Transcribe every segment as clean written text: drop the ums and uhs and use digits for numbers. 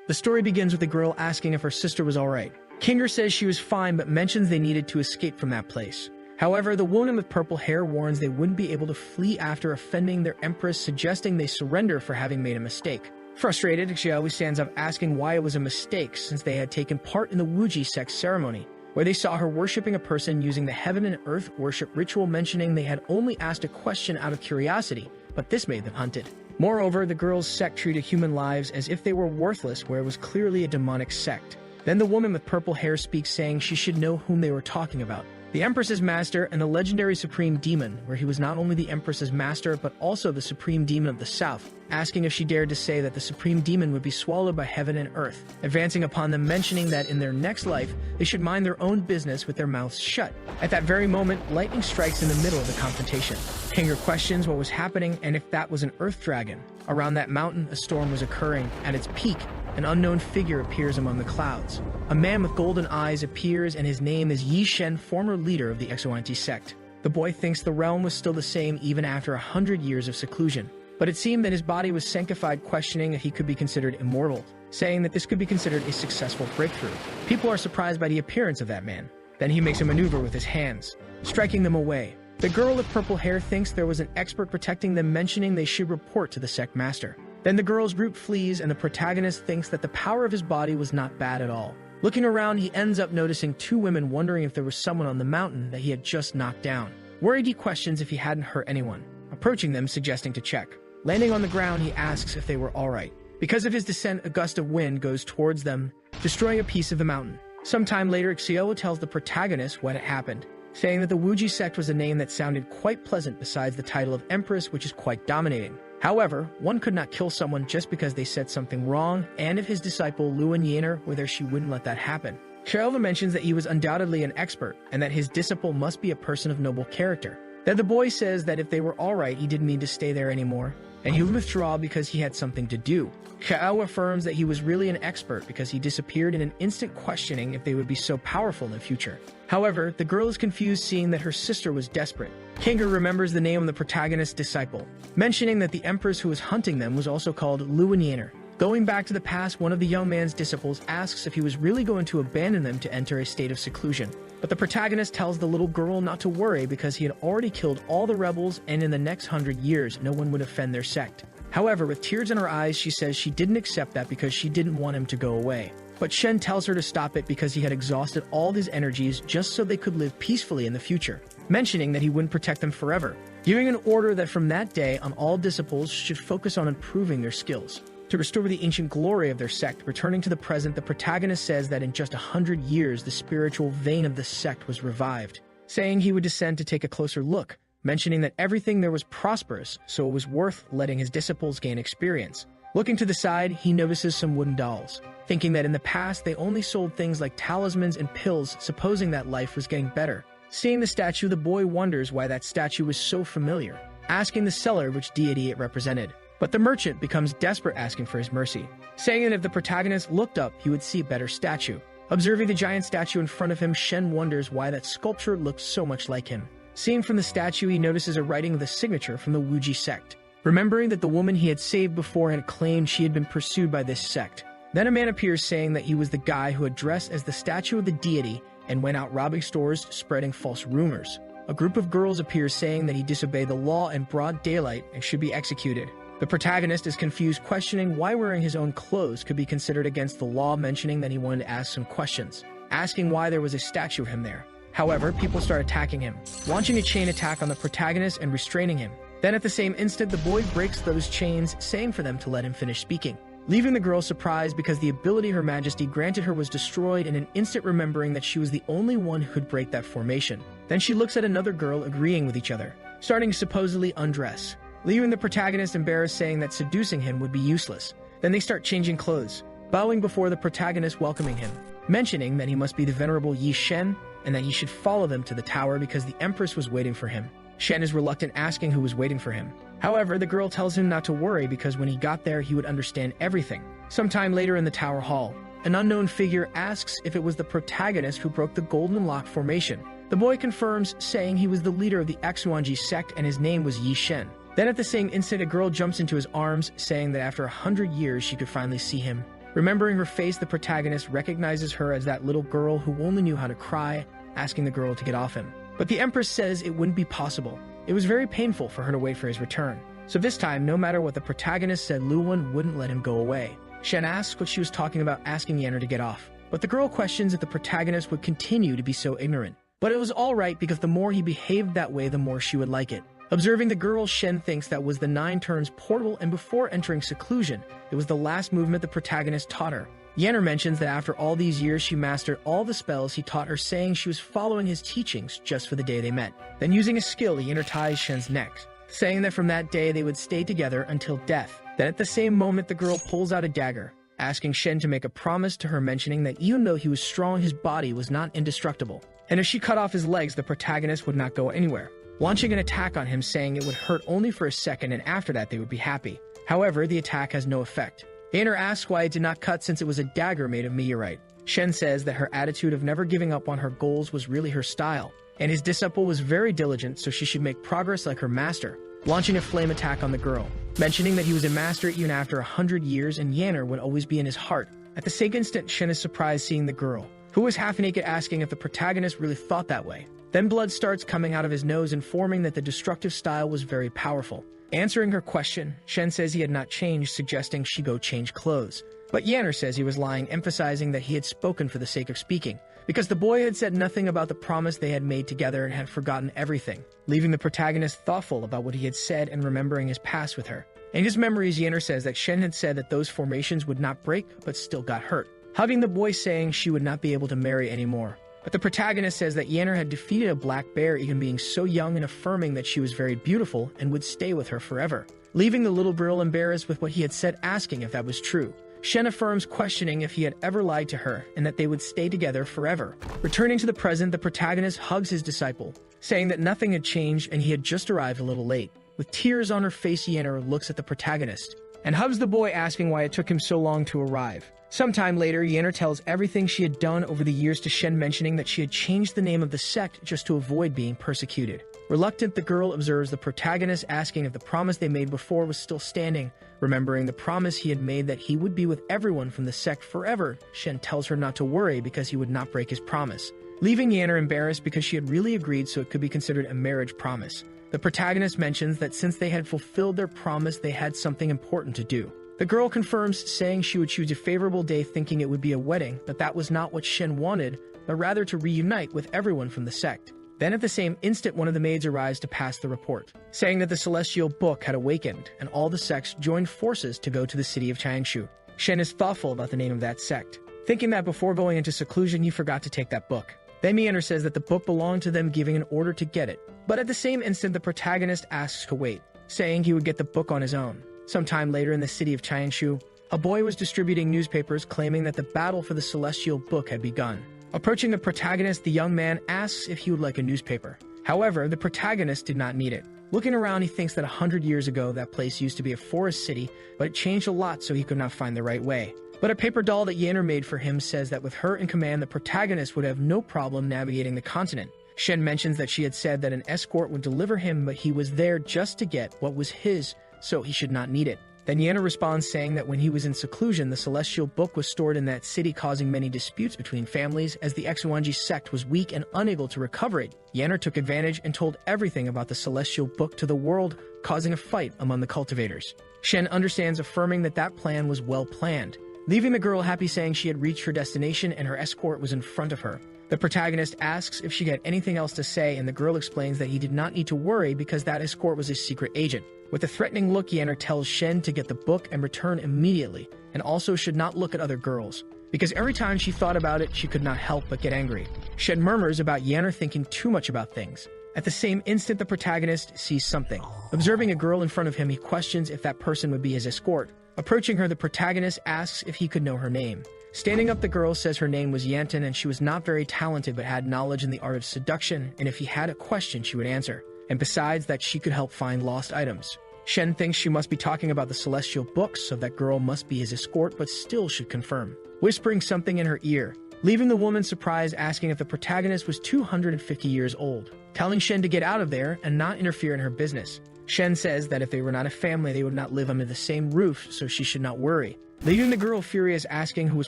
The story begins with a girl asking if her sister was alright. Kinger says she was fine but mentions they needed to escape from that place. However, the woman with purple hair warns they wouldn't be able to flee after offending their empress, suggesting they surrender for having made a mistake. Frustrated, Xiao stands up asking why it was a mistake since they had taken part in the Wuji sect ceremony, where they saw her worshipping a person using the heaven and earth worship ritual, mentioning they had only asked a question out of curiosity, but this made them hunted. Moreover, the girls' sect treated human lives as if they were worthless, where it was clearly a demonic sect. Then the woman with purple hair speaks, saying she should know whom they were talking about. The Empress's master and the legendary supreme demon, where he was not only the Empress's master but also the supreme demon of the south, asking if she dared to say that the supreme demon would be swallowed by heaven and earth, advancing upon them, mentioning that in their next life they should mind their own business with their mouths shut. At that very moment, lightning strikes in the middle of the confrontation. Kinger questions what was happening and if that was an earth dragon. Around that mountain, a storm was occurring. At its peak, an unknown figure appears among the clouds. A man with golden eyes appears, and his name is Yi Shen, former leader of the Exoanti sect. The boy thinks the realm was still the same even after 100 years of seclusion, but it seemed that his body was sanctified, questioning if he could be considered immortal, saying that this could be considered a successful breakthrough. People are surprised by the appearance of that man. Then he makes a maneuver with his hands, striking them away. The girl with purple hair thinks there was an expert protecting them, mentioning they should report to the sect master. Then the girl's group flees, and the protagonist thinks that the power of his body was not bad at all. Looking around, he ends up noticing two women, wondering if there was someone on the mountain that he had just knocked down. Worried, he questions if he hadn't hurt anyone, approaching them, suggesting to check. Landing on the ground, he asks if they were alright. Because of his descent, a gust of wind goes towards them, destroying a piece of the mountain. Sometime later, Xiao tells the protagonist what had happened, saying that the Wuji sect was a name that sounded quite pleasant besides the title of Empress, which is quite dominating. However, one could not kill someone just because they said something wrong, and if his disciple Luan Yaner were there, she wouldn't let that happen. Xiao mentions that he was undoubtedly an expert, and that his disciple must be a person of noble character. Then the boy says that if they were alright, he didn't need to stay there anymore, and he would withdraw because he had something to do. Xiao affirms that he was really an expert because he disappeared in an instant, questioning if they would be so powerful in the future. However, the girl is confused, seeing that her sister was desperate. Kinger remembers the name of the protagonist's disciple, mentioning that the empress who was hunting them was also called Luan Yaner. Going back to the past, one of the young man's disciples asks if he was really going to abandon them to enter a state of seclusion. But the protagonist tells the little girl not to worry because he had already killed all the rebels, and in the next 100 years, no one would offend their sect. However, with tears in her eyes, she says she didn't accept that because she didn't want him to go away. But Shen tells her to stop it because he had exhausted all his energies just so they could live peacefully in the future, mentioning that he wouldn't protect them forever, giving an order that from that day on all disciples should focus on improving their skills to restore the ancient glory of their sect. Returning to the present, the protagonist says that in just 100 years, the spiritual vein of the sect was revived, saying he would descend to take a closer look, mentioning that everything there was prosperous, so it was worth letting his disciples gain experience. Looking to the side, he notices some wooden dolls, thinking that in the past they only sold things like talismans and pills, supposing that life was getting better. Seeing the statue, the boy wonders why that statue was so familiar, asking the seller which deity it represented. But the merchant becomes desperate, asking for his mercy, saying that if the protagonist looked up, he would see a better statue. Observing the giant statue in front of him, Shen wonders why that sculpture looked so much like him. Seeing from the statue, he notices a writing of the signature from the Wuji sect, remembering that the woman he had saved before had claimed she had been pursued by this sect. Then a man appears, saying that he was the guy who had dressed as the statue of the deity and went out robbing stores, spreading false rumors. A group of girls appears, saying that he disobeyed the law in broad daylight and should be executed. The protagonist is confused, questioning why wearing his own clothes could be considered against the law, mentioning that he wanted to ask some questions, asking why there was a statue of him there. However, people start attacking him, launching a chain attack on the protagonist and restraining him. Then at the same instant, the boy breaks those chains, saying for them to let him finish speaking, leaving the girl surprised because the ability Her Majesty granted her was destroyed in an instant, remembering that she was the only one who could break that formation. Then she looks at another girl, agreeing with each other, starting to supposedly undress, leaving the protagonist embarrassed, saying that seducing him would be useless. Then they start changing clothes, bowing before the protagonist, welcoming him, mentioning that he must be the venerable Yi Shen and that he should follow them to the tower because the empress was waiting for him. Shen is reluctant, asking who was waiting for him. However, the girl tells him not to worry because when he got there, he would understand everything. Sometime later in the tower hall, an unknown figure asks if it was the protagonist who broke the golden lock formation. The boy confirms, saying he was the leader of the Xuanji sect and his name was Yi Shen. Then at the same instant, a girl jumps into his arms, saying that after 100 years she could finally see him, Remembering her face, the protagonist recognizes her as that little girl who only knew how to cry, asking the girl to get off him. But the Empress says it wouldn't be possible. It was very painful for her to wait for his return. So this time, no matter what the protagonist said, Luwon wouldn't let him go away. Shen asks what she was talking about, asking Yenner to get off. But the girl questions if the protagonist would continue to be so ignorant. But it was all right because the more he behaved that way, the more she would like it. Observing the girl, Shen thinks that was the 9 turns portal, and before entering seclusion, it was the last movement the protagonist taught her. Yenner mentions that after all these years, she mastered all the spells he taught her, saying she was following his teachings just for the day they met. Then using a skill, he interties Shen's neck, saying that from that day they would stay together until death. Then at the same moment, the girl pulls out a dagger, asking Shen to make a promise to her, mentioning that even though he was strong, his body was not indestructible. And if she cut off his legs, the protagonist would not go anywhere, launching an attack on him, saying it would hurt only for a second and after that they would be happy. However, the attack has no effect. Yenner asks why it did not cut since it was a dagger made of meteorite. Shen says that her attitude of never giving up on her goals was really her style, and his disciple was very diligent, so she should make progress like her master, launching a flame attack on the girl, mentioning that he was a master even after 100 years and Yenner would always be in his heart. At the same instant, Shen is surprised seeing the girl, who was half naked, asking if the protagonist really thought that way. Then blood starts coming out of his nose, informing that the destructive style was very powerful. Answering her question, Shen says he had not changed, suggesting she go change clothes. But Yenner says he was lying, emphasizing that he had spoken for the sake of speaking, because the boy had said nothing about the promise they had made together and had forgotten everything, leaving the protagonist thoughtful about what he had said and remembering his past with her. In his memories, Yenner says that Shen had said that those formations would not break, but still got hurt, hugging the boy, saying she would not be able to marry anymore. But the protagonist says that Yenner had defeated a black bear even being so young, and affirming that she was very beautiful and would stay with her forever, leaving the little girl embarrassed with what he had said, asking if that was true. Shen affirms, questioning if he had ever lied to her and that they would stay together forever. Returning to the present, the protagonist hugs his disciple, saying that nothing had changed and he had just arrived a little late. With tears on her face, Yenner looks at the protagonist and hugs the boy, asking why it took him so long to arrive. Sometime later, Yenner tells everything she had done over the years to Shen, mentioning that she had changed the name of the sect just to avoid being persecuted. Reluctant, the girl observes the protagonist, asking if the promise they made before was still standing. Remembering the promise he had made that he would be with everyone from the sect forever, Shen tells her not to worry because he would not break his promise, leaving Yenner embarrassed because she had really agreed, so it could be considered a marriage promise. The protagonist mentions that since they had fulfilled their promise, they had something important to do. The girl confirms, saying she would choose a favorable day, thinking it would be a wedding, but that was not what Shen wanted, but rather to reunite with everyone from the sect. Then at the same instant, one of the maids arrives to pass the report, saying that the celestial book had awakened, and all the sects joined forces to go to the city of Changshu. Shen is thoughtful about the name of that sect, thinking that before going into seclusion he forgot to take that book. Then Yenner says that the book belonged to them, giving an order to get it. But at the same instant, the protagonist asks to wait, saying he would get the book on his own. Sometime later in the city of Changshu, a boy was distributing newspapers, claiming that the battle for the celestial book had begun. Approaching the protagonist, the young man asks if he would like a newspaper. However, the protagonist did not need it. Looking around, he thinks that 100 years ago that place used to be a forest city, but it changed a lot, so he could not find the right way. But a paper doll that Yenner made for him says that with her in command, the protagonist would have no problem navigating the continent. Shen mentions that she had said that an escort would deliver him, but he was there just to get what was his, so he should not need it. Then Yenner responds, saying that when he was in seclusion, the celestial book was stored in that city, causing many disputes between families as the Exuanji sect was weak and unable to recover it. Yenner took advantage and told everything about the celestial book to the world, causing a fight among the cultivators. Shen understands, affirming that that plan was well planned, leaving the girl happy, saying she had reached her destination and her escort was in front of her. The protagonist asks if she had anything else to say, and the girl explains that he did not need to worry because that escort was a secret agent. With a threatening look, Yenner tells Shen to get the book and return immediately, and also should not look at other girls, because every time she thought about it, she could not help but get angry. Shen murmurs about Yenner thinking too much about things. At the same instant, the protagonist sees something. Observing a girl in front of him, he questions if that person would be his escort. Approaching her, the protagonist asks if he could know her name. Standing up, the girl says her name was Yanton and she was not very talented but had knowledge in the art of seduction, and if he had a question she would answer. And besides that, she could help find lost items. Shen thinks she must be talking about the celestial books, so that girl must be his escort, but still should confirm, whispering something in her ear, leaving the woman surprised, asking if the protagonist was 250 years old, telling Shen to get out of there and not interfere in her business. Shen says that if they were not a family, they would not live under the same roof, so she should not worry, leaving the girl furious, asking who was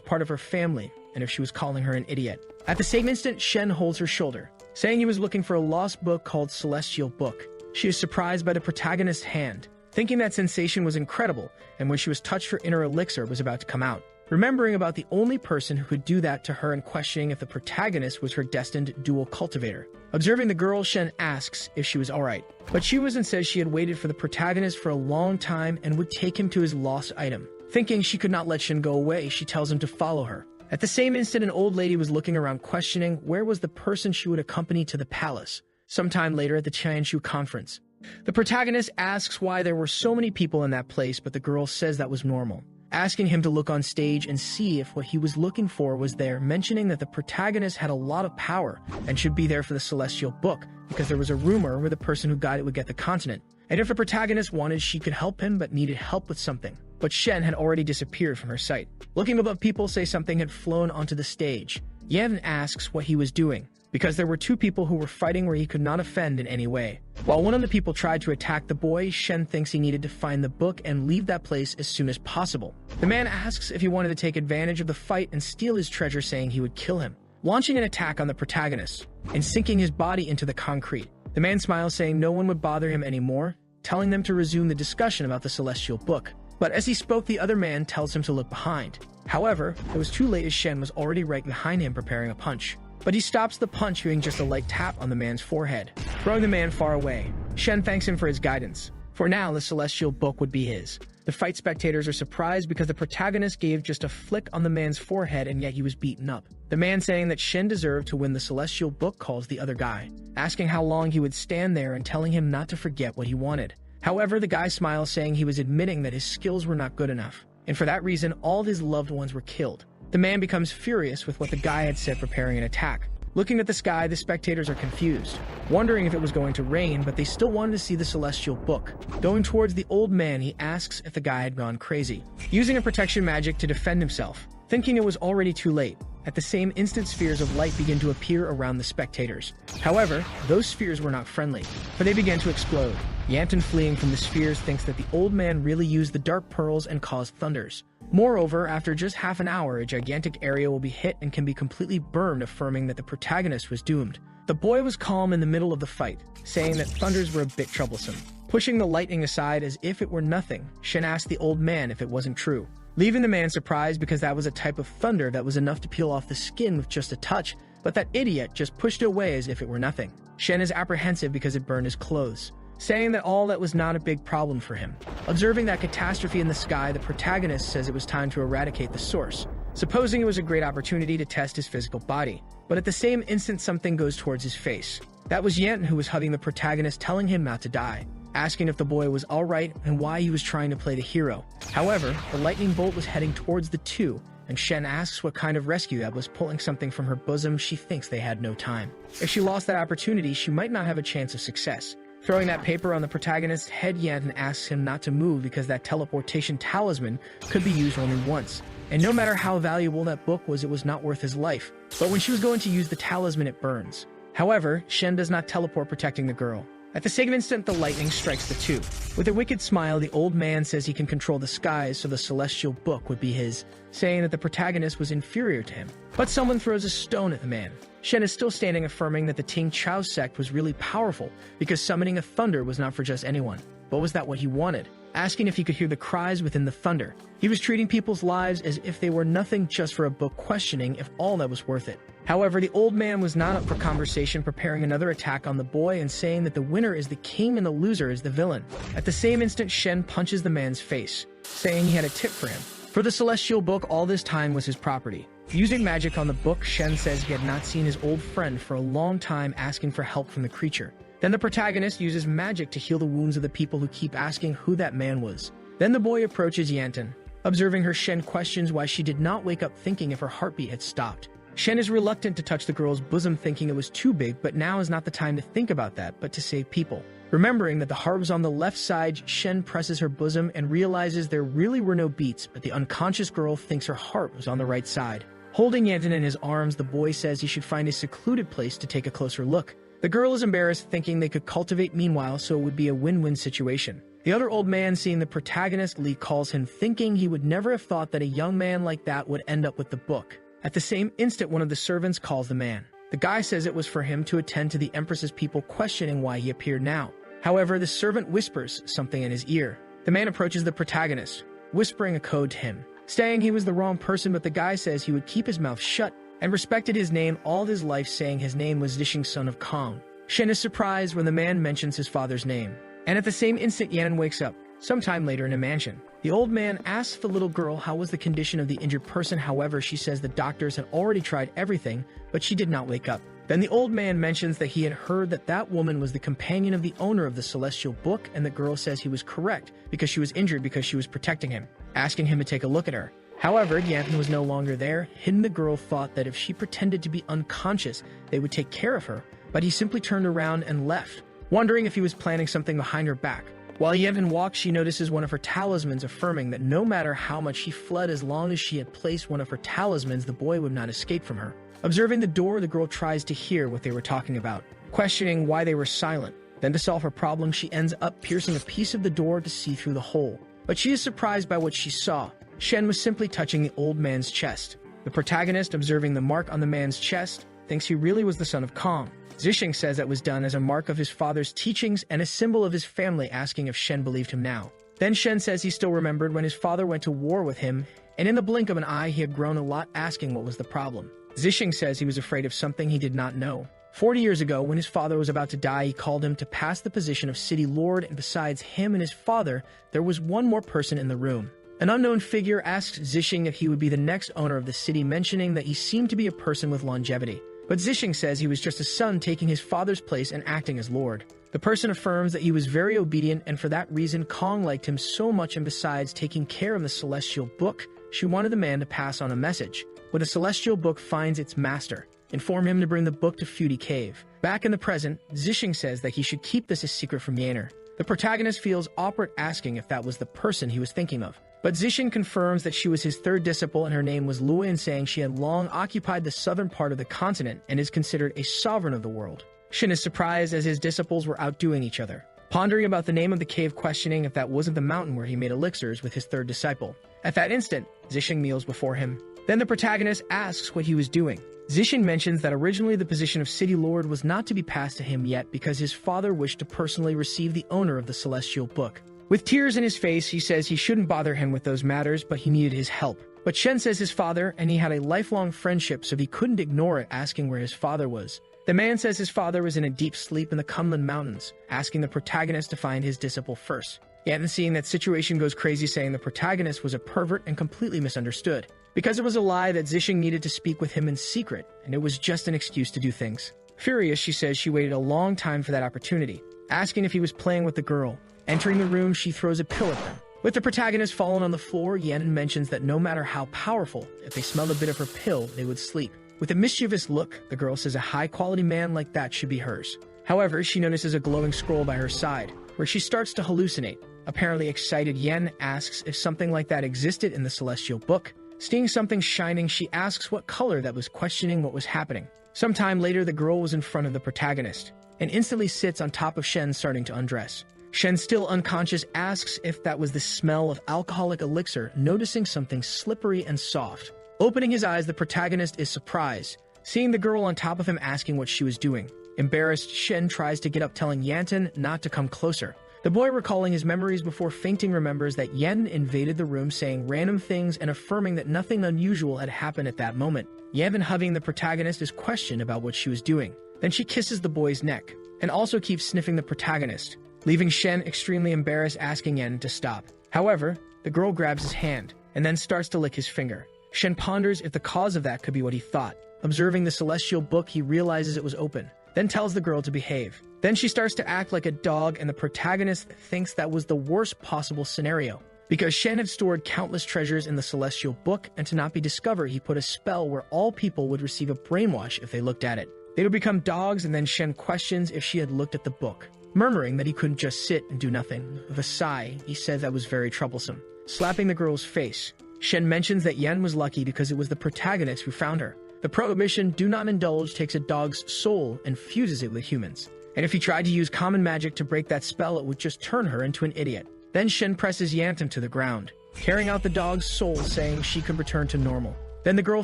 part of her family and if she was calling her an idiot. At the same instant, Shen holds her shoulder, saying he was looking for a lost book called Celestial Book. She is surprised by the protagonist's hand, thinking that sensation was incredible, and when she was touched, her inner elixir was about to come out. Remembering about the only person who could do that to her and questioning if the protagonist was her destined dual cultivator. Observing the girl, Shen asks if she was alright, but she was and says she had waited for the protagonist for a long time and would take him to his lost item. Thinking she could not let Shen go away, she tells him to follow her. At the same instant, an old lady was looking around, questioning where was the person she would accompany to the palace. Sometime later at the Chanshu conference, the protagonist asks why there were so many people in that place, but the girl says that was normal, asking him to look on stage and see if what he was looking for was there, mentioning that the protagonist had a lot of power and should be there for the Celestial Book because there was a rumor where the person who got it would get the continent, and if the protagonist wanted, she could help him but needed help with something. But Shen had already disappeared from her sight. Looking above, people say something had flown onto the stage. Yan asks what he was doing, because there were two people who were fighting where he could not offend in any way. While one of the people tried to attack the boy, Shen thinks he needed to find the book and leave that place as soon as possible. The man asks if he wanted to take advantage of the fight and steal his treasure, saying he would kill him, launching an attack on the protagonist and sinking his body into the concrete. The man smiles, saying no one would bother him anymore, telling them to resume the discussion about the Celestial Book. But as he spoke, the other man tells him to look behind. However, it was too late, as Shen was already right behind him preparing a punch. But he stops the punch, hearing just a light tap on the man's forehead, throwing the man far away. Shen thanks him for his guidance. For now, the Celestial Book would be his. The fight spectators are surprised because the protagonist gave just a flick on the man's forehead and yet he was beaten up. The man, saying that Shen deserved to win the Celestial Book, calls the other guy, asking how long he would stand there and telling him not to forget what he wanted. However, the guy smiles, saying he was admitting that his skills were not good enough, and for that reason, all of his loved ones were killed. The man becomes furious with what the guy had said, preparing an attack. Looking at the sky, the spectators are confused, wondering if it was going to rain, but they still wanted to see the Celestial Book. Going towards the old man, he asks if the guy had gone crazy, using a protection magic to defend himself, thinking it was already too late. At the same instant, spheres of light begin to appear around the spectators. However, those spheres were not friendly, for they began to explode. Yanton, fleeing from the spheres, thinks that the old man really used the dark pearls and caused thunders. Moreover, after just half an hour, a gigantic area will be hit and can be completely burned, affirming that the protagonist was doomed. The boy was calm in the middle of the fight, saying that thunders were a bit troublesome. Pushing the lightning aside as if it were nothing, Shen asked the old man if it wasn't true, leaving the man surprised because that was a type of thunder that was enough to peel off the skin with just a touch, but that idiot just pushed it away as if it were nothing. Shen is apprehensive because it burned his clothes, saying that all that was not a big problem for him. Observing that catastrophe in the sky, the protagonist says it was time to eradicate the source, supposing it was a great opportunity to test his physical body. But at the same instant, something goes towards his face. That was Yanton, who was hugging the protagonist, telling him not to die, asking if the boy was alright and why he was trying to play the hero. However, the lightning bolt was heading towards the two, and Shen asks what kind of rescue that was, pulling something from her bosom. She thinks they had no time. If she lost that opportunity, she might not have a chance of success. Throwing that paper on the protagonist's head, Yanton asks him not to move because that teleportation talisman could be used only once. And no matter how valuable that book was, it was not worth his life. But when she was going to use the talisman, it burns. However, Shen does not teleport, protecting the girl. At the same instant, the lightning strikes the two. With a wicked smile, the old man says he can control the skies, so the Celestial Book would be his, saying that the protagonist was inferior to him. But someone throws a stone at the man. Shen is still standing, affirming that the Ting Chao sect was really powerful because summoning a thunder was not for just anyone. But was that what he wanted? Asking if he could hear the cries within the thunder. He was treating people's lives as if they were nothing just for a book, questioning if all that was worth it. However, the old man was not up for conversation, preparing another attack on the boy and saying that the winner is the king and the loser is the villain. At the same instant, Shen punches the man's face, saying he had a tip for him. For the Celestial Book, all this time was his property. Using magic on the book, Shen says he had not seen his old friend for a long time, asking for help from the creature. Then the protagonist uses magic to heal the wounds of the people who keep asking who that man was. Then the boy approaches Yanton. Observing her, Shen questions why she did not wake up, thinking if her heartbeat had stopped. Shen is reluctant to touch the girl's bosom, thinking it was too big, but now is not the time to think about that, but to save people. Remembering that the heart was on the left side, Shen presses her bosom and realizes there really were no beats, but the unconscious girl thinks her heart was on the right side. Holding Yanton in his arms, the boy says he should find a secluded place to take a closer look. The girl is embarrassed, thinking they could cultivate meanwhile, so it would be a win-win situation. The other old man, seeing the protagonist, Lee calls him, thinking he would never have thought that a young man like that would end up with the book. At the same instant, one of the servants calls the man. The guy says it was for him to attend to the Empress's people, questioning why he appeared now. However, the servant whispers something in his ear. The man approaches the protagonist, whispering a code to him, saying he was the wrong person, but the guy says he would keep his mouth shut and respected his name all his life, saying his name was Zixing, son of Kong. Shen is surprised when the man mentions his father's name. And at the same instant, Yan wakes up, sometime later in a mansion. The old man asks the little girl how was the condition of the injured person. However, she says the doctors had already tried everything, but she did not wake up. Then the old man mentions that he had heard that that woman was the companion of the owner of the Celestial Book, and the girl says he was correct because she was injured because she was protecting him, asking him to take a look at her. However, Yan was no longer there. Hidden, the girl thought that if she pretended to be unconscious, they would take care of her, but he simply turned around and left, wondering if he was planning something behind her back. While Yevon walks, she notices one of her talismans, affirming that no matter how much she fled, as long as she had placed one of her talismans, the boy would not escape from her. Observing the door, the girl tries to hear what they were talking about, questioning why they were silent. Then, to solve her problem, she ends up piercing a piece of the door to see through the hole. But she is surprised by what she saw. Shen was simply touching the old man's chest. The protagonist, observing the mark on the man's chest, thinks he really was the son of Kong. Zixing says that was done as a mark of his father's teachings and a symbol of his family, asking if Shen believed him now. Then Shen says he still remembered when his father went to war with him, and in the blink of an eye he had grown a lot, asking what was the problem. Zixing says he was afraid of something he did not know. 40 years ago, when his father was about to die, he called him to pass the position of city lord, and besides him and his father, there was one more person in the room. An unknown figure asks Zixing if he would be the next owner of the city, mentioning that he seemed to be a person with longevity. But Zixing says he was just a son taking his father's place and acting as lord. The person affirms that he was very obedient, and for that reason Kong liked him so much, and besides taking care of the Celestial Book, she wanted the man to pass on a message. When the Celestial Book finds its master, inform him to bring the book to Feudy Cave. Back in the present, Zixing says that he should keep this a secret from Yaner. The protagonist feels awkward, asking if that was the person he was thinking of. But Zixing confirms that she was his third disciple and her name was Luin, saying she had long occupied the southern part of the continent and is considered a sovereign of the world. Shen is surprised as his disciples were outdoing each other, pondering about the name of the cave, questioning if that wasn't the mountain where he made elixirs with his third disciple. At that instant, Zixing kneels before him. Then the protagonist asks what he was doing. Zixing mentions that originally the position of City Lord was not to be passed to him yet because his father wished to personally receive the owner of the Celestial Book. With tears in his face, he says he shouldn't bother him with those matters, but he needed his help. But Shen says his father, and he had a lifelong friendship, so he couldn't ignore it, asking where his father was. The man says his father was in a deep sleep in the Kunlun Mountains, asking the protagonist to find his disciple first. Yet, seeing that situation goes crazy, saying the protagonist was a pervert and completely misunderstood, because it was a lie that Zixing needed to speak with him in secret, and it was just an excuse to do things. Furious, she says she waited a long time for that opportunity, asking if he was playing with the girl. Entering the room, she throws a pill at them. With the protagonist fallen on the floor, Yan mentions that no matter how powerful, if they smelled a bit of her pill, they would sleep. With a mischievous look, the girl says a high-quality man like that should be hers. However, she notices a glowing scroll by her side, where she starts to hallucinate. Apparently excited, Yan asks if something like that existed in the Celestial Book. Seeing something shining, she asks what color that was, questioning what was happening. Sometime later, the girl was in front of the protagonist, and instantly sits on top of Shen, starting to undress. Shen, still unconscious, asks if that was the smell of alcoholic elixir, noticing something slippery and soft. Opening his eyes, the protagonist is surprised, seeing the girl on top of him, asking what she was doing. Embarrassed, Shen tries to get up, telling Yanton not to come closer. The boy, recalling his memories before fainting, remembers that Yen invaded the room, saying random things and affirming that nothing unusual had happened at that moment. Yevon, hugging the protagonist, is questioned about what she was doing. Then she kisses the boy's neck, and also keeps sniffing the protagonist, leaving Shen extremely embarrassed, asking Yen to stop. However, the girl grabs his hand, and then starts to lick his finger. Shen ponders if the cause of that could be what he thought. Observing the Celestial Book, he realizes it was open, then tells the girl to behave. Then she starts to act like a dog, and the protagonist thinks that was the worst possible scenario. Because Shen had stored countless treasures in the Celestial Book, and to not be discovered, he put a spell where all people would receive a brainwash if they looked at it. They would become dogs, and then Shen questions if she had looked at the book, murmuring that he couldn't just sit and do nothing. With a sigh, he said that was very troublesome. Slapping the girl's face, Shen mentions that Yen was lucky because it was the protagonist who found her. The prohibition "do not indulge" takes a dog's soul and fuses it with humans. And if he tried to use common magic to break that spell, it would just turn her into an idiot. Then Shen presses Yanton to the ground, carrying out the dog's soul, saying she could return to normal. Then the girl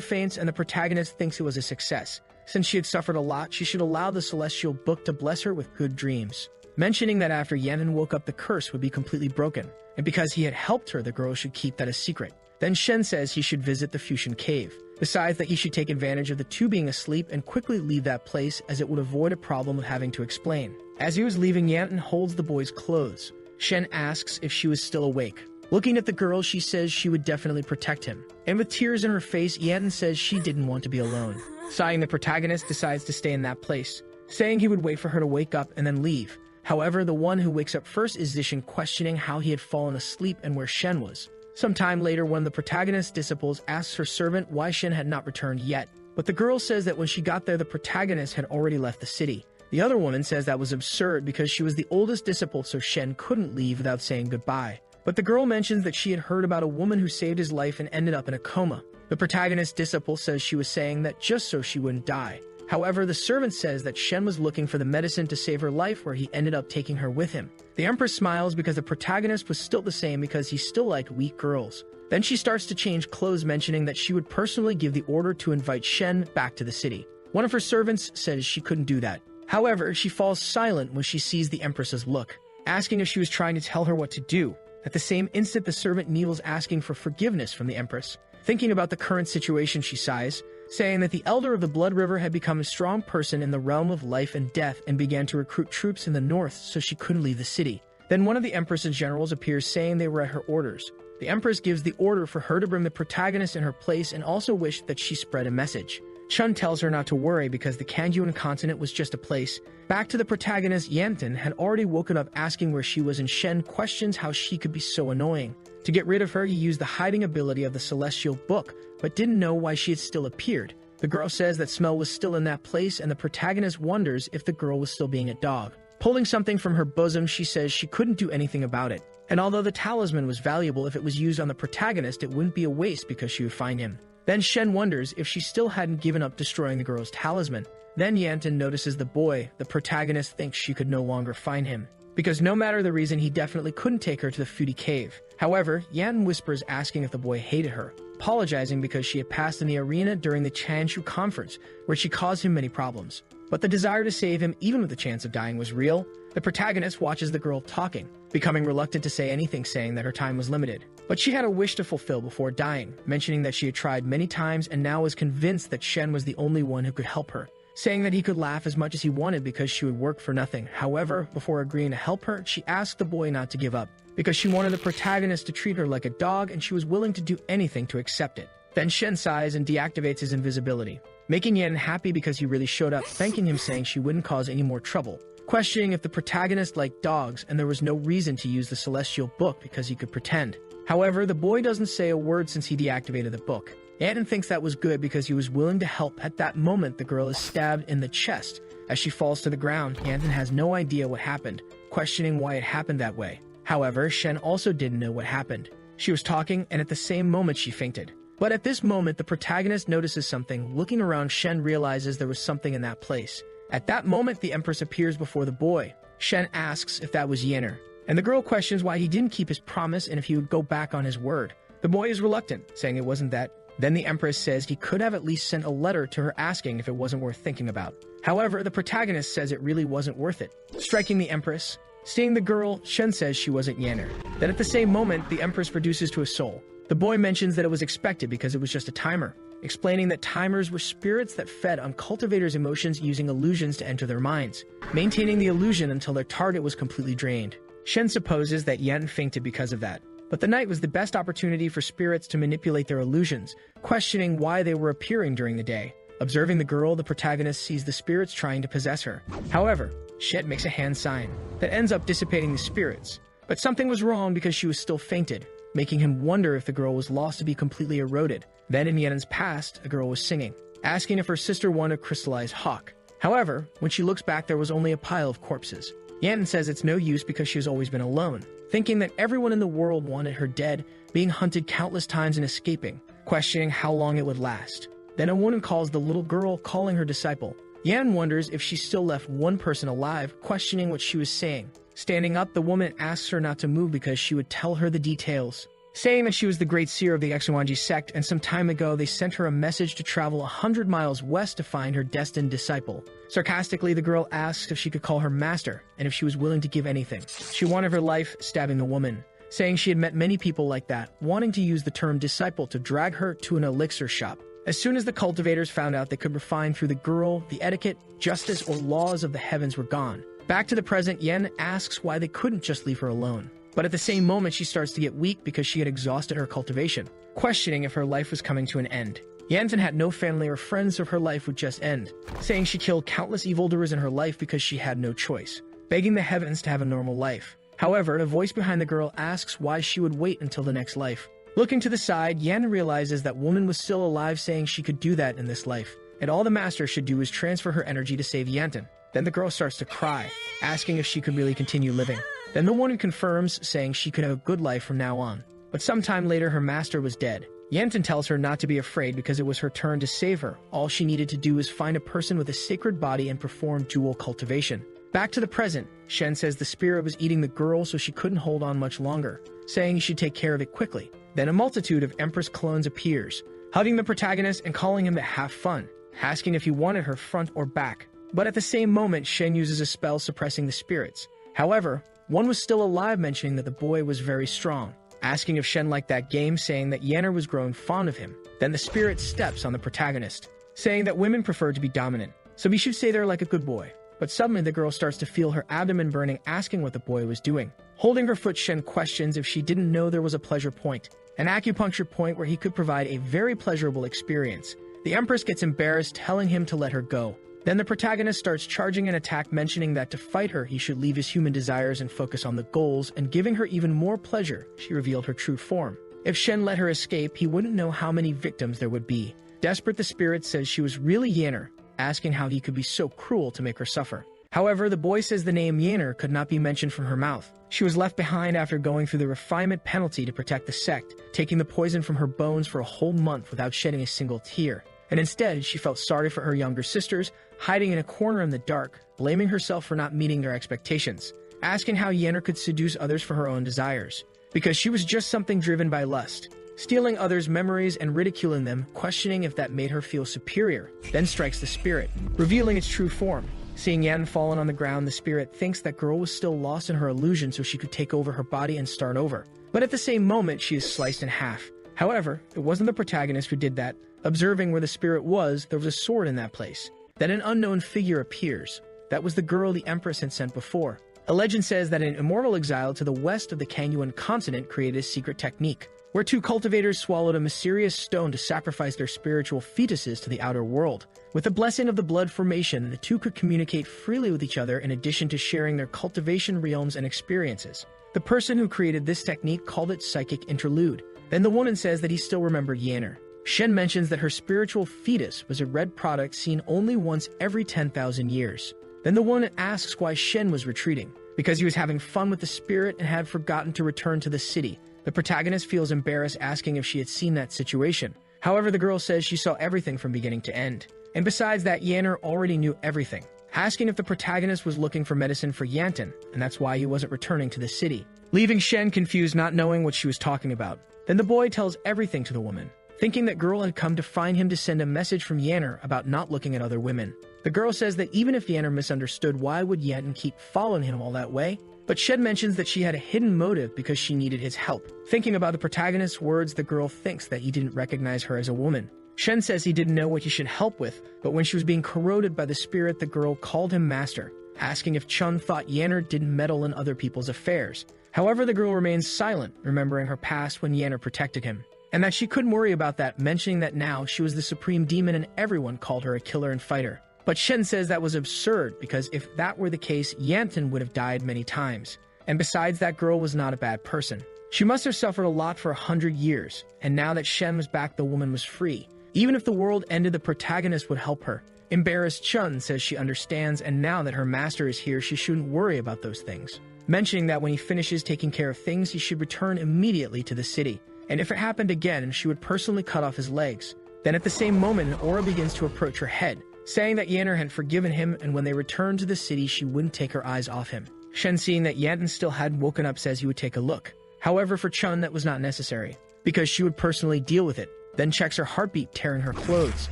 faints and the protagonist thinks it was a success. Since she had suffered a lot, she should allow the celestial book to bless her with good dreams, mentioning that after Yanton woke up, the curse would be completely broken, and because he had helped her, the girl should keep that a secret. Then Shen says he should visit the Fusion Cave, besides that he should take advantage of the two being asleep and quickly leave that place, as it would avoid a problem of having to explain. As he was leaving, Yanton holds the boy's clothes. Shen asks if she was still awake. Looking at the girl, she says she would definitely protect him. And with tears in her face, Yanton says she didn't want to be alone. Sighing, the protagonist decides to stay in that place, saying he would wait for her to wake up and then leave. However, the one who wakes up first is Zishan, questioning how he had fallen asleep and where Shen was. Sometime later, one of the protagonist's disciples asks her servant why Shen had not returned yet, but the girl says that when she got there, the protagonist had already left the city. The other woman says that was absurd because she was the oldest disciple, so Shen couldn't leave without saying goodbye. But the girl mentions that she had heard about a woman who saved his life and ended up in a coma. The protagonist's disciple says she was saying that just so she wouldn't die. However, the servant says that Shen was looking for the medicine to save her life, where he ended up taking her with him. The Empress smiles because the protagonist was still the same because he still liked weak girls. Then she starts to change clothes, mentioning that she would personally give the order to invite Shen back to the city. One of her servants says she couldn't do that. However, she falls silent when she sees the Empress's look, asking if she was trying to tell her what to do. At the same instant, the servant kneels, asking for forgiveness from the Empress. Thinking about the current situation, she sighs, saying that the Elder of the Blood River had become a strong person in the realm of life and death and began to recruit troops in the north, so she couldn't leave the city. Then one of the Empress's generals appears, saying they were at her orders. The Empress gives the order for her to bring the protagonist in her place and also wished that she spread a message. Chun tells her not to worry because the Kangyuan continent was just a place. Back to the protagonist, Yanton had already woken up asking where she was, and Shen questions how she could be so annoying. To get rid of her, he used the hiding ability of the celestial book, but didn't know why she had still appeared. The girl says that Smell was still in that place, and the protagonist wonders if the girl was still being a dog. Pulling something from her bosom, she says she couldn't do anything about it. And although the talisman was valuable, if it was used on the protagonist, it wouldn't be a waste because she would find him. Then Shen wonders if she still hadn't given up destroying the girl's talisman. Then Yanton notices the boy. The protagonist thinks she could no longer find him, because no matter the reason, he definitely couldn't take her to the Fudy Cave. However, Yanton whispers, asking if the boy hated her, apologizing because she had passed in the arena during the Chanshu conference, where she caused him many problems. But the desire to save him, even with the chance of dying, was real. The protagonist watches the girl talking, becoming reluctant to say anything, saying that her time was limited. But she had a wish to fulfill before dying, mentioning that she had tried many times and now was convinced that Shen was the only one who could help her, saying that he could laugh as much as he wanted because she would work for nothing. However, before agreeing to help her, she asked the boy not to give up, because she wanted the protagonist to treat her like a dog and she was willing to do anything to accept it. Then Shen sighs and deactivates his invisibility, making Yanton happy because he really showed up, thanking him, saying she wouldn't cause any more trouble, questioning if the protagonist liked dogs, and there was no reason to use the celestial book because he could pretend. However, the boy doesn't say a word since he deactivated the book. Yanton thinks that was good because he was willing to help. At that moment, the girl is stabbed in the chest. As she falls to the ground, Yanton has no idea what happened, questioning why it happened that way. However, Shen also didn't know what happened. She was talking, and at the same moment she fainted. But at this moment, the protagonist notices something. Looking around, Shen realizes there was something in that place. At that moment, the Empress appears before the boy. Shen asks if that was Yanner, and the girl questions why he didn't keep his promise and if he would go back on his word. The boy is reluctant, saying it wasn't that. Then the Empress says he could have at least sent a letter to her asking if it wasn't worth thinking about. However, the protagonist says it really wasn't worth it, striking the Empress. Seeing the girl, Shen says she wasn't Yanner. Then at the same moment, the Empress reduces to a soul. The boy mentions that it was expected because it was just a timer, explaining that timers were spirits that fed on cultivators' emotions using illusions to enter their minds, maintaining the illusion until their target was completely drained. Shen supposes that Yanton fainted because of that. But the night was the best opportunity for spirits to manipulate their illusions, questioning why they were appearing during the day. Observing the girl, the protagonist sees the spirits trying to possess her. However, Shen makes a hand sign that ends up dissipating the spirits. But something was wrong because she was still fainted, making him wonder if the girl was lost to be completely eroded. Then in Yanton's past, a girl was singing, asking if her sister wanted a crystallized hawk. However, when she looks back, there was only a pile of corpses. Yanton says it's no use because she has always been alone, thinking that everyone in the world wanted her dead, being hunted countless times and escaping, questioning how long it would last. Then a woman calls the little girl, calling her disciple. Yan wonders if she still left one person alive, questioning what she was saying. Standing up, the woman asks her not to move because she would tell her the details, saying that she was the great seer of the Exuanji sect, and some time ago they sent her a message to travel 100 miles west to find her destined disciple. Sarcastically, the girl asks if she could call her master, and if she was willing to give anything. She wanted her life, stabbing the woman, saying she had met many people like that, wanting to use the term disciple to drag her to an elixir shop. As soon as the cultivators found out they could refine through the girl, the etiquette, justice, or laws of the heavens were gone. Back to the present, Yen asks why they couldn't just leave her alone. But at the same moment, she starts to get weak because she had exhausted her cultivation, questioning if her life was coming to an end. Yanton had no family or friends, so her life would just end, saying she killed countless evildoers in her life because she had no choice, begging the heavens to have a normal life. However, a voice behind the girl asks why she would wait until the next life. Looking to the side, Yan realizes that woman was still alive, saying she could do that in this life, and all the master should do is transfer her energy to save Yanton. Then the girl starts to cry, asking if she could really continue living. Then the woman confirms, saying she could have a good life from now on. But sometime later, her master was dead. Yanton tells her not to be afraid because it was her turn to save her. All she needed to do was find a person with a sacred body and perform dual cultivation. Back to the present, Shen says the spirit was eating the girl, so she couldn't hold on much longer, saying he should take care of it quickly. Then a multitude of Empress clones appears, hugging the protagonist and calling him to have fun, asking if he wanted her front or back. But at the same moment, Shen uses a spell suppressing the spirits. However, one was still alive, mentioning that the boy was very strong, asking if Shen liked that game, saying that Yenner was growing fond of him. Then the spirit steps on the protagonist, saying that women prefer to be dominant, so he should stay there like a good boy. But suddenly the girl starts to feel her abdomen burning, asking what the boy was doing. Holding her foot, Shen questions if she didn't know there was a pleasure point, an acupuncture point where he could provide a very pleasurable experience. The Empress gets embarrassed, telling him to let her go. Then the protagonist starts charging an attack, mentioning that to fight her, he should leave his human desires and focus on the goals, and giving her even more pleasure. She revealed her true form. If Shen let her escape, he wouldn't know how many victims there would be. Desperate, the spirit says she was really Yenner, asking how he could be so cruel to make her suffer. However, the boy says the name Yenner could not be mentioned from her mouth. She was left behind after going through the refinement penalty to protect the sect, taking the poison from her bones for a whole month without shedding a single tear. And instead, she felt sorry for her younger sisters, hiding in a corner in the dark, blaming herself for not meeting their expectations, asking how Yenner could seduce others for her own desires, because she was just something driven by lust, stealing others' memories and ridiculing them, questioning if that made her feel superior. Then strikes the spirit, revealing its true form. Seeing Yan fallen on the ground, the spirit thinks that girl was still lost in her illusion, so she could take over her body and start over. But at the same moment, she is sliced in half. However, it wasn't the protagonist who did that. Observing where the spirit was, there was a sword in that place. Then an unknown figure appears. That was the girl the Empress had sent before. A legend says that an immortal exile to the west of the Kanyuan continent created a secret technique, where two cultivators swallowed a mysterious stone to sacrifice their spiritual fetuses to the outer world. With the blessing of the blood formation, the two could communicate freely with each other in addition to sharing their cultivation realms and experiences. The person who created this technique called it psychic interlude. Then the woman says that he still remembered Yenner. Shen mentions that her spiritual fetus was a red product seen only once every 10,000 years. Then the woman asks why Shen was retreating, because he was having fun with the spirit and had forgotten to return to the city. The protagonist feels embarrassed, asking if she had seen that situation. However, the girl says she saw everything from beginning to end. And besides that, Yenner already knew everything, asking if the protagonist was looking for medicine for Yanton, and that's why he wasn't returning to the city, leaving Shen confused, not knowing what she was talking about. Then the boy tells everything to the woman, thinking that girl had come to find him to send a message from Yenner about not looking at other women. The girl says that even if Yenner misunderstood, why would Yanton keep following him all that way? But Shen mentions that she had a hidden motive because she needed his help. Thinking about the protagonist's words, the girl thinks that he didn't recognize her as a woman. Shen says he didn't know what he should help with, but when she was being corroded by the spirit, the girl called him master, asking if Chun thought Yenner didn't meddle in other people's affairs. However, the girl remains silent, remembering her past when Yenner protected him, and that she couldn't worry about that, mentioning that now she was the supreme demon and everyone called her a killer and fighter. But Shen says that was absurd, because if that were the case, Yanton would have died many times. And besides, that girl was not a bad person. She must have suffered a lot for 100 years, and now that Shen was back, the woman was free. Even if the world ended, the protagonist would help her. Embarrassed, Chun says she understands, and now that her master is here, she shouldn't worry about those things, mentioning that when he finishes taking care of things, he should return immediately to the city. And if it happened again, she would personally cut off his legs. Then at the same moment, an aura begins to approach her head, saying that Yanner had forgiven him, and when they returned to the city, she wouldn't take her eyes off him. Shen, seeing that Yanton still hadn't woken up, says he would take a look. However, for Chun, that was not necessary, because she would personally deal with it, then checks her heartbeat, tearing her clothes.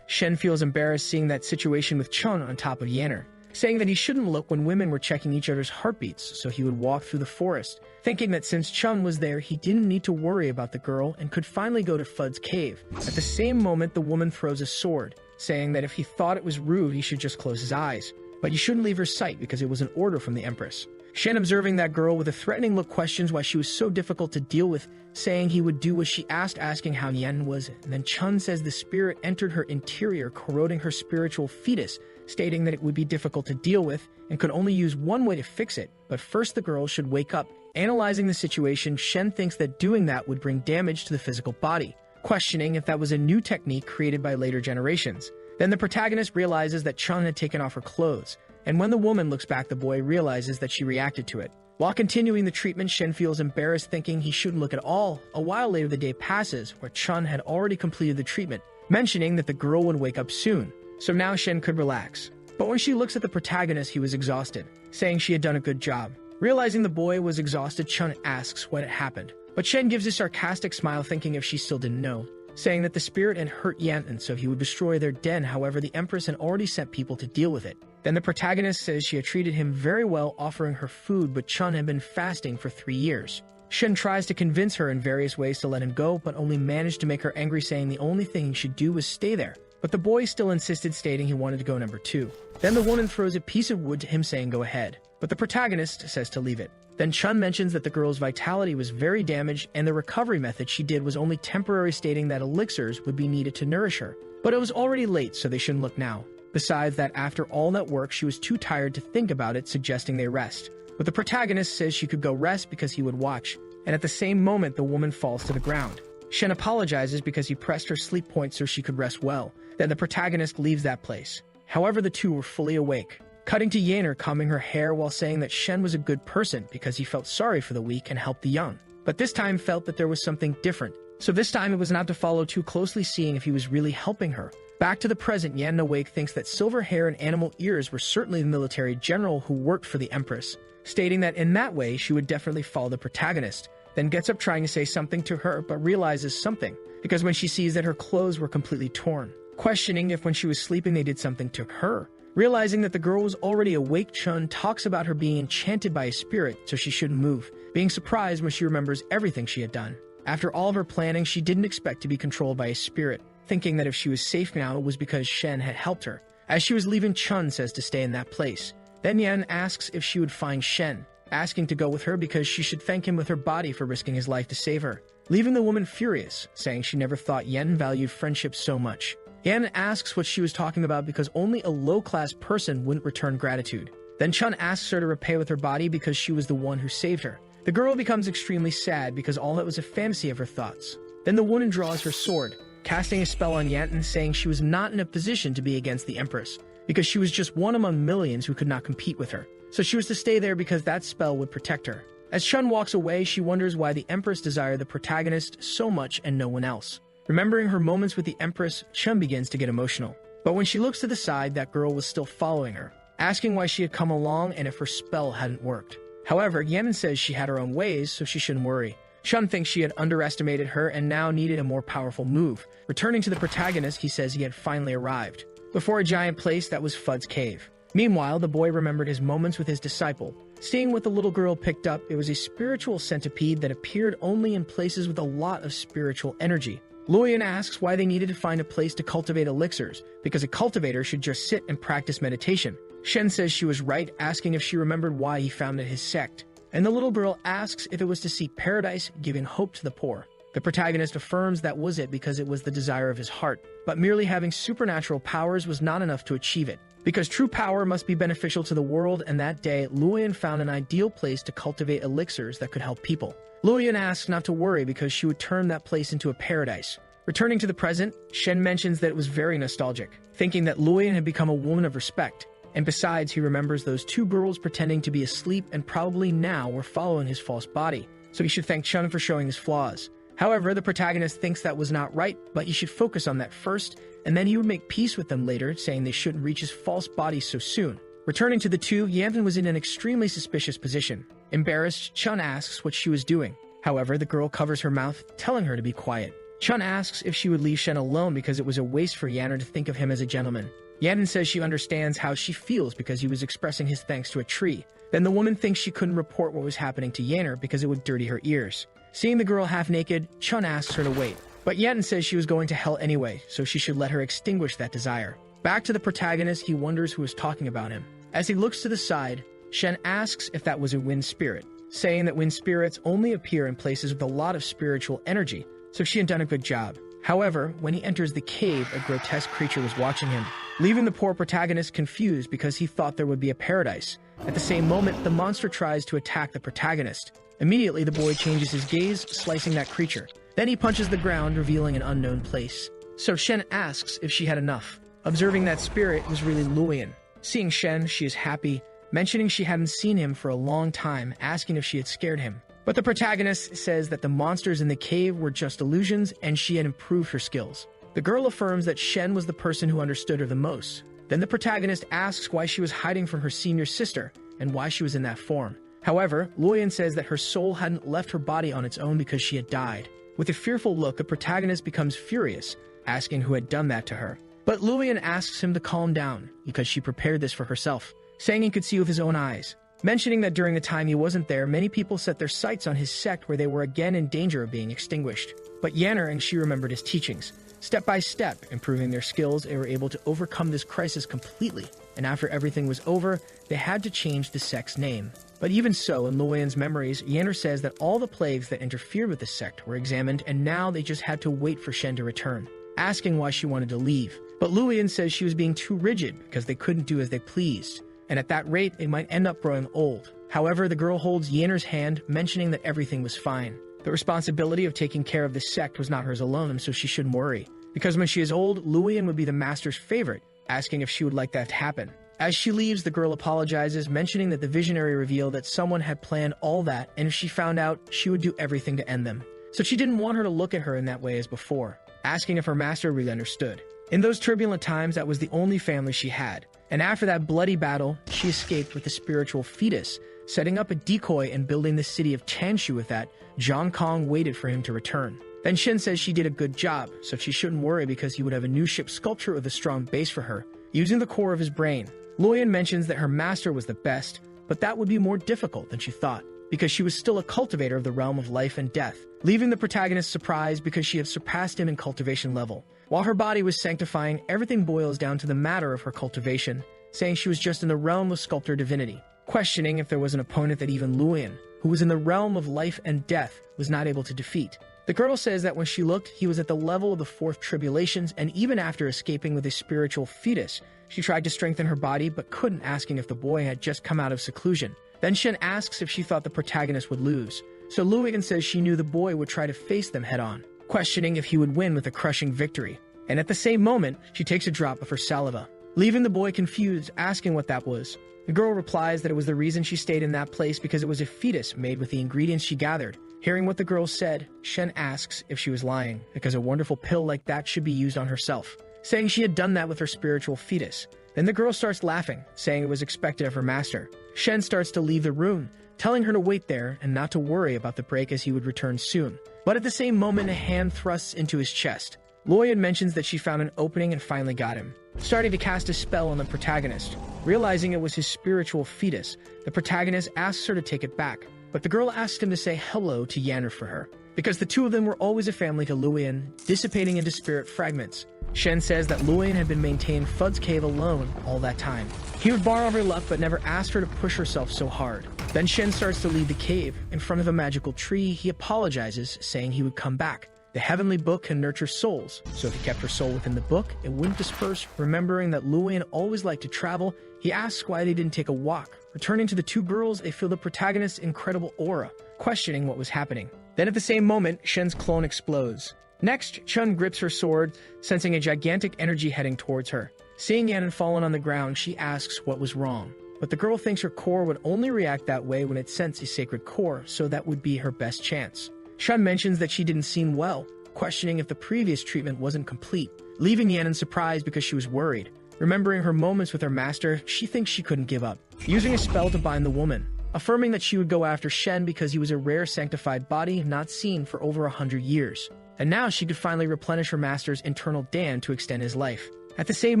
Shen feels embarrassed seeing that situation with Chun on top of Yanner, saying that he shouldn't look when women were checking each other's heartbeats, so he would walk through the forest, thinking that since Chun was there, he didn't need to worry about the girl and could finally go to Fudd's cave. At the same moment, the woman throws a sword, saying that if he thought it was rude, he should just close his eyes, but he shouldn't leave her sight because it was an order from the Empress. Shen, observing that girl with a threatening look, questions why she was so difficult to deal with, saying he would do what she asked, asking how Yen was. And then Chun says the spirit entered her interior, corroding her spiritual fetus, stating that it would be difficult to deal with and could only use one way to fix it, but first the girl should wake up. Analyzing the situation, Shen thinks that doing that would bring damage to the physical body, questioning if that was a new technique created by later generations. Then the protagonist realizes that Chun had taken off her clothes, and when the woman looks back, the boy realizes that she reacted to it. While continuing the treatment, Shen feels embarrassed, thinking he shouldn't look at all. A while later, the day passes, where Chun had already completed the treatment, mentioning that the girl would wake up soon, so now Shen could relax. But when she looks at the protagonist, he was exhausted, saying she had done a good job. Realizing the boy was exhausted, Chun asks what had happened, but Shen gives a sarcastic smile, thinking if she still didn't know, saying that the spirit had hurt Yanton, so he would destroy their den. However, the Empress had already sent people to deal with it. Then the protagonist says she had treated him very well, offering her food, but Chun had been fasting for 3 years. Shen tries to convince her in various ways to let him go, but only managed to make her angry, saying the only thing he should do was stay there. But the boy still insisted, stating he wanted to go number 2. Then the woman throws a piece of wood to him, saying go ahead, but the protagonist says to leave it. Then Chun mentions that the girl's vitality was very damaged and the recovery method she did was only temporary, stating that elixirs would be needed to nourish her. But it was already late, so they shouldn't look now. Besides that, after all that work, she was too tired to think about it, suggesting they rest. But the protagonist says she could go rest because he would watch, and at the same moment, the woman falls to the ground. Shen apologizes because he pressed her sleep point so she could rest well. Then the protagonist leaves that place. However, the two were fully awake, cutting to Yanner combing her hair while saying that Shen was a good person because he felt sorry for the weak and helped the young. But this time felt that there was something different. So this time it was not to follow too closely, seeing if he was really helping her. Back to the present, Yan awake thinks that silver hair and animal ears were certainly the military general who worked for the Empress, stating that in that way she would definitely follow the protagonist. Then gets up trying to say something to her, but realizes something, because when she sees that her clothes were completely torn, questioning if when she was sleeping they did something to her. Realizing that the girl was already awake, Chun talks about her being enchanted by a spirit, so she shouldn't move, being surprised when she remembers everything she had done. After all of her planning, she didn't expect to be controlled by a spirit, thinking that if she was safe now, it was because Shen had helped her. As she was leaving, Chun says to stay in that place. Then Yan asks if she would find Shen, asking to go with her because she should thank him with her body for risking his life to save her, leaving the woman furious, saying she never thought Yan valued friendship so much. Yan asks what she was talking about because only a low-class person wouldn't return gratitude. Then Chun asks her to repay with her body because she was the one who saved her. The girl becomes extremely sad because all that was a fantasy of her thoughts. Then the woman draws her sword, casting a spell on Yanton, saying she was not in a position to be against the Empress, because she was just one among millions who could not compete with her. So she was to stay there because that spell would protect her. As Chun walks away, she wonders why the Empress desired the protagonist so much and no one else. Remembering her moments with the Empress, Chun begins to get emotional. But when she looks to the side, that girl was still following her, asking why she had come along and if her spell hadn't worked. However, Yemen says she had her own ways, so she shouldn't worry. Chun thinks she had underestimated her and now needed a more powerful move. Returning to the protagonist, he says he had finally arrived, before a giant place that was Fudd's cave. Meanwhile, the boy remembered his moments with his disciple. Seeing what the little girl picked up, it was a spiritual centipede that appeared only in places with a lot of spiritual energy. Luoyan asks why they needed to find a place to cultivate elixirs, because a cultivator should just sit and practice meditation. Shen says she was right, asking if she remembered why he founded his sect. And the little girl asks if it was to seek paradise, giving hope to the poor. The protagonist affirms that was it because it was the desire of his heart, but merely having supernatural powers was not enough to achieve it, because true power must be beneficial to the world, and that day, Luoyan found an ideal place to cultivate elixirs that could help people. Luoyan asks not to worry because she would turn that place into a paradise. Returning to the present, Shen mentions that it was very nostalgic, thinking that Luoyan had become a woman of respect. And besides, he remembers those two girls pretending to be asleep and probably now were following his false body, so he should thank Chun for showing his flaws. However, the protagonist thinks that was not right, but he should focus on that first, and then he would make peace with them later, saying they shouldn't reach his false body so soon. Returning to the two, Yanten was in an extremely suspicious position. Embarrassed, Chun asks what she was doing. However, the girl covers her mouth, telling her to be quiet. Chun asks if she would leave Shen alone because it was a waste for Yanner to think of him as a gentleman. Yanten says she understands how she feels because he was expressing his thanks to a tree. Then the woman thinks she couldn't report what was happening to Yanner because it would dirty her ears. Seeing the girl half naked, Chun asks her to wait. But Yanten says she was going to hell anyway, so she should let her extinguish that desire. Back to the protagonist, he wonders who is talking about him. As he looks to the side, Shen asks if that was a wind spirit, saying that wind spirits only appear in places with a lot of spiritual energy, so she had done a good job. However, when he enters the cave, a grotesque creature was watching him, leaving the poor protagonist confused because he thought there would be a paradise. At the same moment, the monster tries to attack the protagonist. Immediately, the boy changes his gaze, slicing that creature. Then he punches the ground, revealing an unknown place. So Shen asks if she had enough, observing that spirit was really Luoyan. Seeing Shen, she is happy, mentioning she hadn't seen him for a long time, asking if she had scared him. But the protagonist says that the monsters in the cave were just illusions and she had improved her skills. The girl affirms that Shen was the person who understood her the most. Then the protagonist asks why she was hiding from her senior sister and why she was in that form. However, Luoyan says that her soul hadn't left her body on its own because she had died. With a fearful look, the protagonist becomes furious, asking who had done that to her. But Luoyan asks him to calm down because she prepared this for herself, saying he could see with his own eyes. Mentioning that during the time he wasn't there, many people set their sights on his sect where they were again in danger of being extinguished. But Yanner and she remembered his teachings. Step by step, improving their skills, they were able to overcome this crisis completely. And after everything was over, they had to change the sect's name. But even so, in Luoyan's memories, Yanner says that all the plagues that interfered with the sect were examined and now they just had to wait for Shen to return, asking why she wanted to leave. But Luoyan says she was being too rigid because they couldn't do as they pleased. And at that rate, they might end up growing old. However, the girl holds Yanner's hand, mentioning that everything was fine. The responsibility of taking care of the sect was not hers alone, so she shouldn't worry. Because when she is old, Luoyan would be the master's favorite, asking if she would like that to happen. As she leaves, the girl apologizes, mentioning that the visionary revealed that someone had planned all that, and if she found out, she would do everything to end them. So she didn't want her to look at her in that way as before, asking if her master really understood. In those turbulent times, that was the only family she had. And after that bloody battle, she escaped with the spiritual fetus, setting up a decoy and building the city of Chanshu with that. Zhang Kong waited for him to return. Then Shen says she did a good job, so she shouldn't worry because he would have a new ship sculpture with a strong base for her, using the core of his brain. Luoyan mentions that her master was the best, but that would be more difficult than she thought, because she was still a cultivator of the realm of life and death, leaving the protagonist surprised because she had surpassed him in cultivation level. While her body was sanctifying, everything boils down to the matter of her cultivation, saying she was just in the realm of sculptor divinity, questioning if there was an opponent that even Luoyan, who was in the realm of life and death, was not able to defeat. The girl says that when she looked, he was at the level of the fourth tribulations, and even after escaping with a spiritual fetus, she tried to strengthen her body but couldn't, asking if the boy had just come out of seclusion. Then Shen asks if she thought the protagonist would lose, so Luoyan says she knew the boy would try to face them head-on, questioning if he would win with a crushing victory. And at the same moment, she takes a drop of her saliva, leaving the boy confused, asking what that was. The girl replies that it was the reason she stayed in that place because it was a fetus made with the ingredients she gathered. Hearing what the girl said, Shen asks if she was lying, because a wonderful pill like that should be used on herself, saying she had done that with her spiritual fetus. Then the girl starts laughing, saying it was expected of her master. Shen starts to leave the room, telling her to wait there and not to worry about the break as he would return soon. But at the same moment, a hand thrusts into his chest. Luoyan mentions that she found an opening and finally got him, starting to cast a spell on the protagonist. Realizing it was his spiritual fetus, the protagonist asks her to take it back, but the girl asks him to say hello to Yanner for her, because the two of them were always a family to Luoyan, dissipating into spirit fragments. Shen says that Luoyan had been maintaining Fud's cave alone all that time. He would borrow her luck but never asked her to push herself so hard. Then Shen starts to leave the cave. In front of a magical tree, he apologizes, saying he would come back. The heavenly book can nurture souls, so if he kept her soul within the book, it wouldn't disperse. Remembering that Luoyan always liked to travel, he asks why they didn't take a walk. Returning to the two girls, they feel the protagonist's incredible aura, questioning what was happening. Then at the same moment, Shen's clone explodes. Next, Chun grips her sword, sensing a gigantic energy heading towards her. Seeing Yannon fallen on the ground, she asks what was wrong. But the girl thinks her core would only react that way when it sensed a sacred core, so that would be her best chance. Shun mentions that she didn't seem well, questioning if the previous treatment wasn't complete, leaving Yan in surprise because she was worried. Remembering her moments with her master, she thinks she couldn't give up, using a spell to bind the woman, affirming that she would go after Shen because he was a rare sanctified body not seen for over 100 years. And now she could finally replenish her master's internal Dan to extend his life. At the same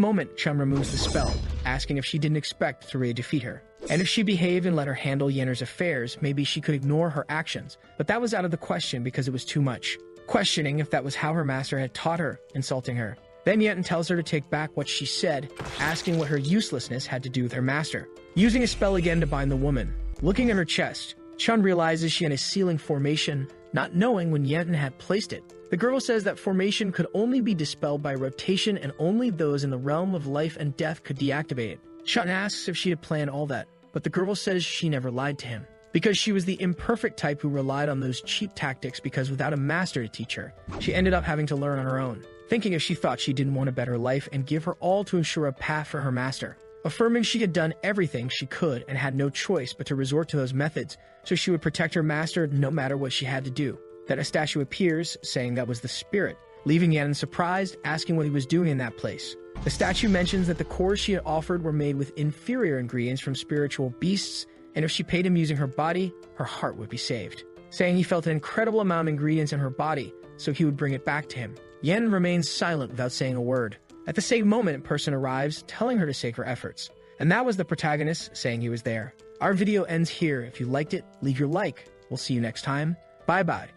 moment, Chun removes the spell, asking if she didn't expect Therese to defeat her. And if she behaved and let her handle Yenner's affairs, maybe she could ignore her actions. But that was out of the question because it was too much. Questioning if that was how her master had taught her, insulting her. Then Yen tells her to take back what she said, asking what her uselessness had to do with her master. Using a spell again to bind the woman. Looking at her chest, Chun realizes she had a sealing formation, not knowing when Yen had placed it. The girl says that formation could only be dispelled by rotation and only those in the realm of life and death could deactivate it. Chun asks if she had planned all that, but the girl says she never lied to him. Because she was the imperfect type who relied on those cheap tactics because without a master to teach her, she ended up having to learn on her own. Thinking if she thought she didn't want a better life and give her all to ensure a path for her master. Affirming she had done everything she could and had no choice but to resort to those methods so she would protect her master no matter what she had to do. Then a statue appears, saying that was the spirit, leaving Yan surprised, asking what he was doing in that place. The statue mentions that the cores she had offered were made with inferior ingredients from spiritual beasts, and if she paid him using her body, her heart would be saved. Saying he felt an incredible amount of ingredients in her body, so he would bring it back to him. Yen remains silent without saying a word. At the same moment, a person arrives, telling her to save her efforts. And that was the protagonist saying he was there. Our video ends here. If you liked it, leave your like. We'll see you next time. Bye-bye.